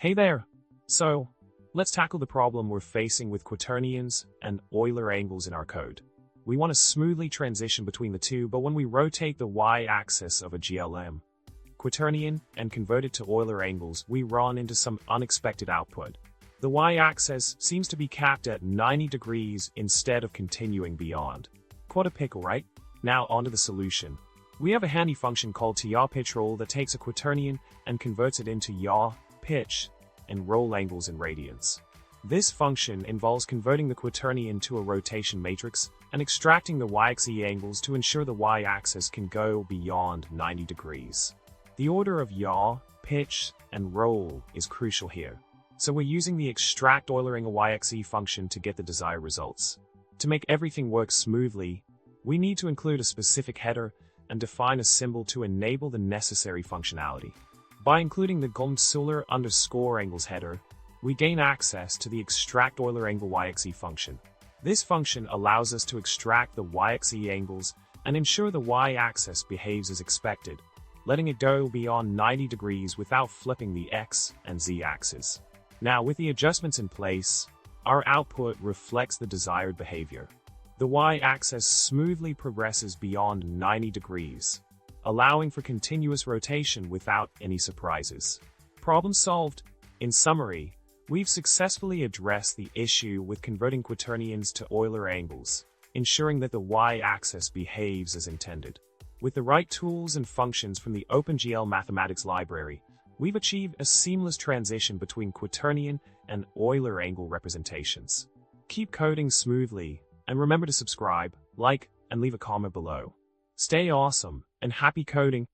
Hey there! So, let's tackle the problem we're facing with quaternions and Euler angles in our code. We want to smoothly transition between the two, but when we rotate the y-axis of a GLM quaternion and convert it to Euler angles, we run into some unexpected output. The y-axis seems to be capped at 90 degrees instead of continuing beyond. Quite a pickle, right? Now onto the solution. We have a handy function called yaw pitch roll that takes a quaternion and converts it into yaw, pitch, and roll angles in radians. This function involves converting the quaternion to a rotation matrix and extracting the y-axis angles to ensure the y-axis can go beyond 90 degrees. The order of yaw, pitch, and roll is crucial here, so we're using the extract Euler Angle y-axis function to get the desired results. To make everything work smoothly, we need to include a specific header and define a symbol to enable the necessary functionality. By including the glm-math_angles header, we gain access to the extract Euler Angle y-axis function. This function allows us to extract the y-axis angles and ensure the y-axis behaves as expected, letting it go beyond 90 degrees without flipping the x and z-axis. Now, with the adjustments in place, our output reflects the desired behavior. The y-axis smoothly progresses beyond 90 degrees, allowing for continuous rotation without any surprises. Problem solved. In summary, we've successfully addressed the issue with converting quaternions to Euler angles, ensuring that the y-axis behaves as intended. With the right tools and functions from the OpenGL mathematics library, we've achieved a seamless transition between quaternion and Euler angle representations. Keep coding smoothly, and remember to subscribe, like, and leave a comment below. Stay awesome, and happy coding!